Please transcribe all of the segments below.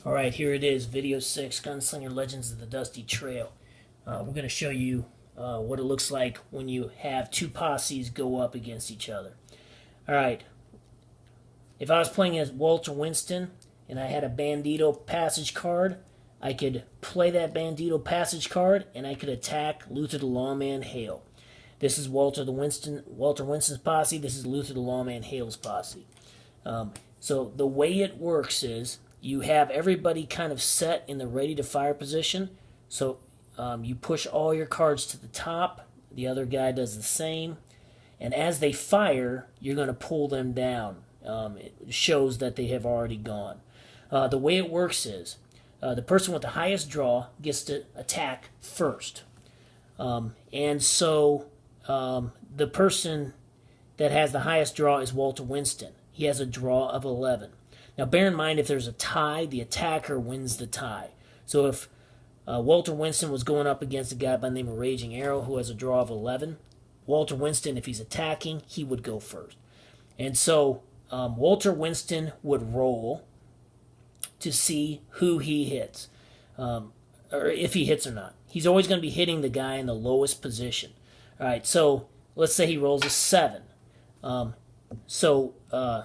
Alright, here it is, Video 6, Gunslinger Legends of the Dusty Trail. We're going to show you what it looks like when you have two posses go up against each other. Alright, if I was playing as Walter Winston and I had a Bandito passage card, I could play that Bandito passage card and I could attack Luther the Lawman Hale. This is Walter Winston's posse, this is Luther the Lawman Hale's posse. So the way it works is you have everybody kind of set in the ready to fire position. So you push all your cards to the top. The other guy does the same. And as they fire, you're going to pull them down. It shows that they have already gone. The way it works is the person with the highest draw gets to attack first. And so the person that has the highest draw is Walter Winston. He has a draw of 11. Now, bear in mind, if there's a tie, the attacker wins the tie. So if Walter Winston was going up against a guy by the name of Raging Arrow who has a draw of 11, Walter Winston, if he's attacking, he would go first. And so Walter Winston would roll to see who he hits, or if he hits or not. He's always going to be hitting the guy in the lowest position. All right, so let's say he rolls a 7. So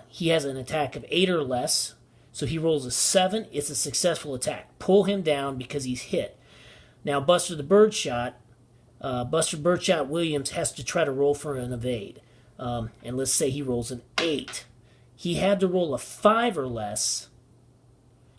he has an attack of 8 or less. So he rolls a 7. It's a successful attack. Pull him down because he's hit. Now Buster Birdshot Williams has to try to roll for an evade. And let's say he rolls an 8. He had to roll a 5 or less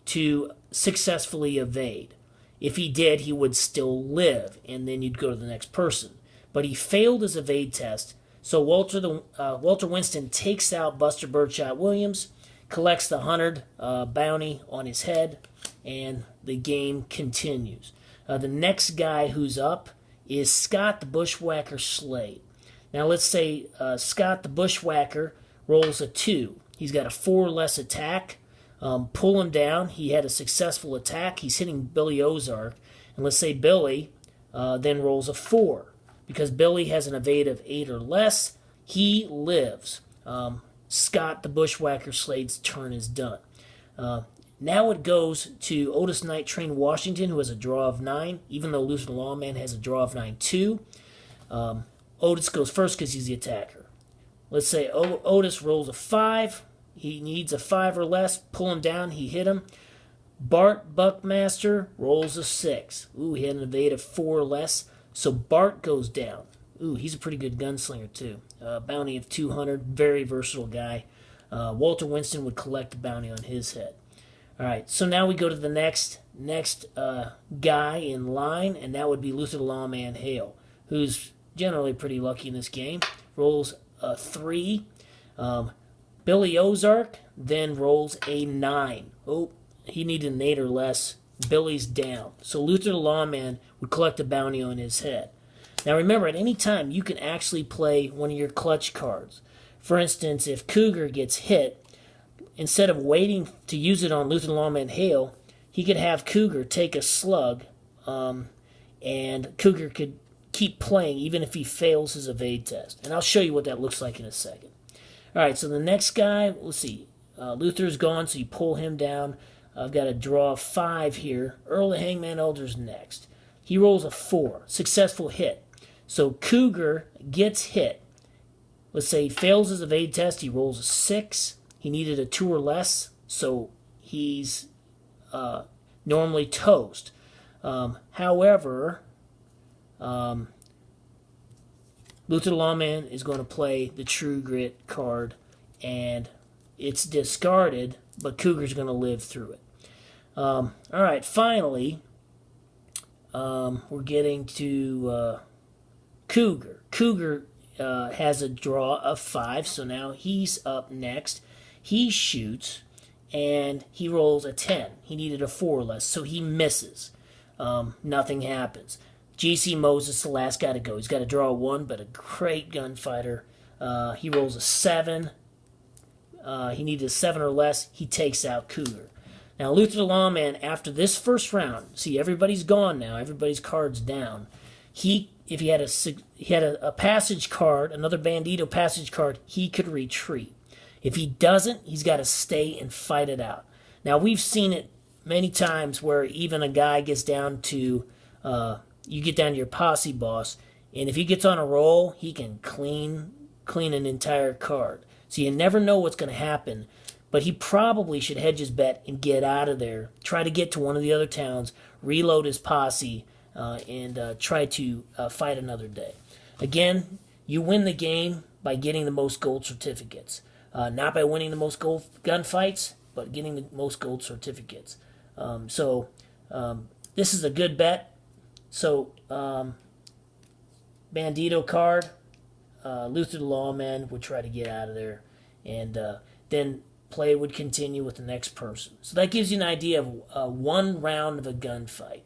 to successfully evade. If he did, he would still live, and then you'd go to the next person. But he failed his evade test. So Walter Winston takes out Buster Birdshot Williams, collects the 100 bounty on his head, and the game continues. The next guy who's up is Scott the Bushwhacker Slade. Now let's say Scott the Bushwhacker rolls a 2. He's got a 4 or less attack. Pull him down. He had a successful attack. He's hitting Billy Ozark. And let's say Billy then rolls a 4. Because Billy has an evade of 8 or less, he lives. Scott the Bushwhacker Slade's turn is done. Now it goes to Otis Night Train Washington, who has a draw of 9, even though Luther the Lawman has a draw of 9 too. Otis goes first because he's the attacker. Let's say Otis rolls a 5. He needs a 5 or less. Pull him down. He hit him. Bart Buckmaster rolls a 6. Ooh, he had an evade of 4 or less. So Bart goes down. Ooh, he's a pretty good gunslinger too. Bounty of 200, very versatile guy. Walter Winston would collect the bounty on his head. All right, so now we go to the next guy in line, and that would be Luther the Lawman Hale, who's generally pretty lucky in this game. Rolls a 3. Billy Ozark then rolls a 9. Oh, he needed an 8 or less. Billy's down. So Luther the Lawman would collect a bounty on his head. Now remember, at any time, you can actually play one of your clutch cards. For instance, if Cougar gets hit, instead of waiting to use it on Luther the Lawman Hale, he could have Cougar take a slug, and Cougar could keep playing even if he fails his evade test. And I'll show you what that looks like in a second. All right, so the next guy, let's see. Luther's gone, so you pull him down. I've got a draw of 5 here. Earl the Hangman Elder's next. He rolls a 4. Successful hit. So Cougar gets hit. Let's say he fails his evade test. He rolls a 6. He needed a 2 or less, so he's normally toast. However, Luther the Lawman is going to play the True Grit card, and it's discarded, but Cougar's going to live through it. All right, finally, we're getting to Cougar. Cougar has a draw of 5, so now he's up next. He shoots, and he rolls a 10. He needed a 4 or less, so he misses. Nothing happens. G.C. Moses, the last guy to go. He's got a draw of 1, but a great gunfighter. He rolls a 7. He needed a 7 or less. He takes out Cougar. Now, Luther the Lawman, after this first round, see, everybody's gone now. Everybody's card's down. If he had a passage card, another Bandito passage card, he could retreat. If he doesn't, he's got to stay and fight it out. Now, we've seen it many times where even a guy gets down to, you get down to your posse boss, and if he gets on a roll, he can clean an entire card. So you never know what's going to happen. But he probably should hedge his bet and get out of there. Try to get to one of the other towns, reload his posse, and try to fight another day. Again, you win the game by getting the most gold certificates. Not by winning the most gold gunfights, but getting the most gold certificates. This is a good bet. So, Bandito card, Luther the Lawman would try to get out of there. And then play would continue with the next person. So that gives you an idea of one round of a gunfight.